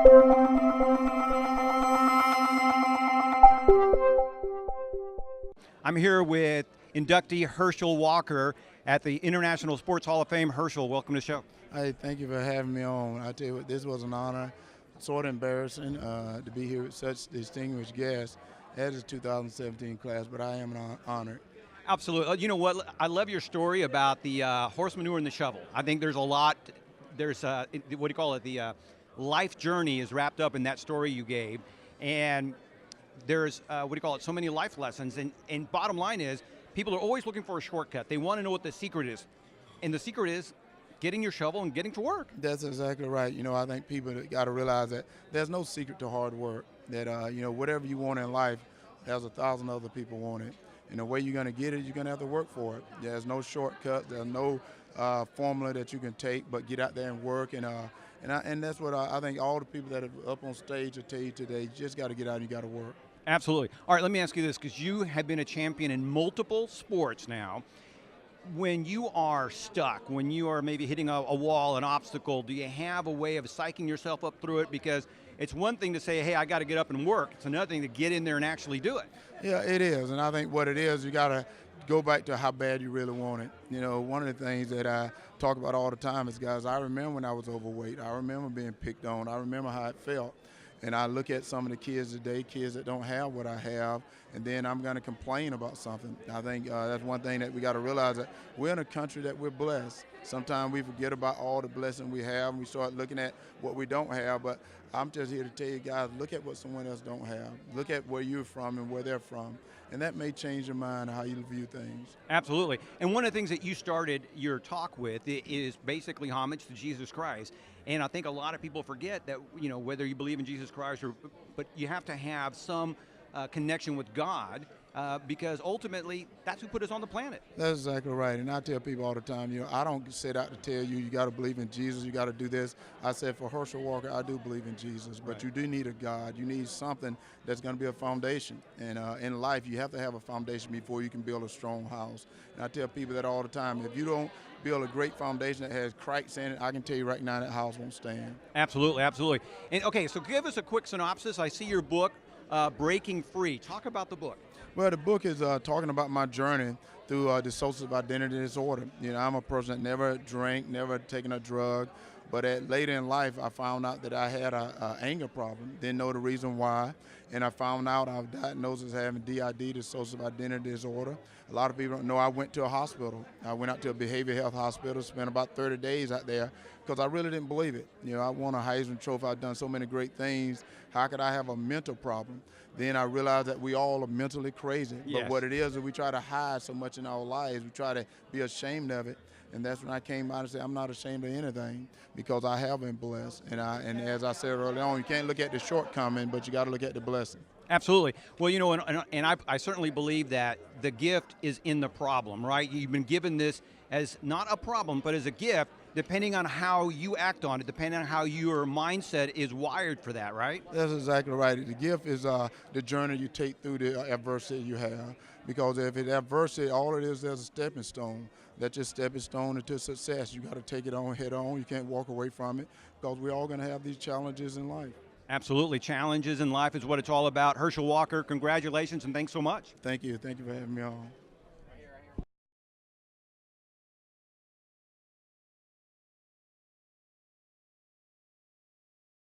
I'm here with inductee Herschel Walker at the International Sports Hall of Fame. Herschel, welcome to the show. Hey, thank you for having me on. I tell you what, this was an honor. Sort of embarrassing to be here with such distinguished guests as the 2017 class, but I am honored. Absolutely. You know what? I love your story about the horse manure and the shovel. I think there's a lot. There's what do you call it? The life journey is wrapped up in that story you gave, and there's what do you call it? So many life lessons. And bottom line is, people are always looking for a shortcut. They want to know what the secret is, and the secret is getting your shovel and getting to work. That's exactly right. You know, I think people got to realize that there's no secret to hard work. That you know, whatever you want in life, there's 1,000 other people want it. And the way you're going to get it, you're going to have to work for it. There's no shortcut. There's no formula that you can take, but get out there and work. And that's what I think all the people that are up on stage will tell you today. You just got to get out and you got to work. Absolutely. All right, let me ask you this, because you have been a champion in multiple sports now. When you are stuck, when you are maybe hitting a wall, an obstacle, do you have a way of psyching yourself up through it? Because it's one thing to say, hey, I got to get up and work. It's another thing to get in there and actually do it. Yeah, it is. And I think what it is, you got to go back to how bad you really want it. You know, one of the things that I talk about all the time is, guys, I remember when I was overweight. I remember being picked on. I remember how it felt. And I look at some of the kids today, kids that don't have what I have, and then I'm going to complain about something. I think that's one thing that we got to realize, that we're in a country that we're blessed. Sometimes we forget about all the blessing we have, and we start looking at what we don't have. But I'm just here to tell you guys, look at what someone else don't have. Look at where you're from and where they're from. And that may change your mind on how you view things. Absolutely. And one of the things that you started your talk with is basically homage to Jesus Christ. And I think a lot of people forget that, you know, whether you believe in Jesus Christ but you have to have some connection with God, because ultimately that's who put us on the planet. That's exactly right. And I tell people all the time, you know, I don't set out to tell you, you got to believe in Jesus, you got to do this. I said, for Herschel Walker, I do believe in Jesus, but you do need a God. You need something that's going to be a foundation. And in life, you have to have a foundation before you can build a strong house. And I tell people that all the time. If you don't build a great foundation that has cracks in it, I can tell you right now that house won't stand. Absolutely, absolutely. And okay, so give us a quick synopsis. I see your book, Breaking Free. Talk about the book. Well, the book is talking about my journey through dissociative identity disorder. You know, I'm a person that never drank, never taken a drug, but later in life, I found out that I had an anger problem. Didn't know the reason why, and I found out I was diagnosed as having DID, dissociative identity disorder. A lot of people don't know I went to a hospital. I went out to a behavioral health hospital, spent about 30 days out there because I really didn't believe it. You know, I won a Heisman Trophy. I've done so many great things. How could I have a mental problem? Then I realized that we all are mentally crazy. Yes. But what it is we try to hide so much in our lives. We try to be ashamed of it. And that's when I came out and said, I'm not ashamed of anything because I have been blessed. And as I said earlier on, you can't look at the shortcoming, but you got to look at the blessing. Absolutely. Well, you know, and I certainly believe that the gift is in the problem, right? You've been given this as not a problem, but as a gift, depending on how you act on it, depending on how your mindset is wired for that, right? That's exactly right. The gift is the journey you take through the adversity you have. Because if it's adversity, all it is a stepping stone. That's your stepping stone into success. You got to take it on head on. You can't walk away from it because we're all going to have these challenges in life. Absolutely. Challenges in life is what it's all about. Herschel Walker, congratulations and thanks so much. Thank you. Thank you for having me on.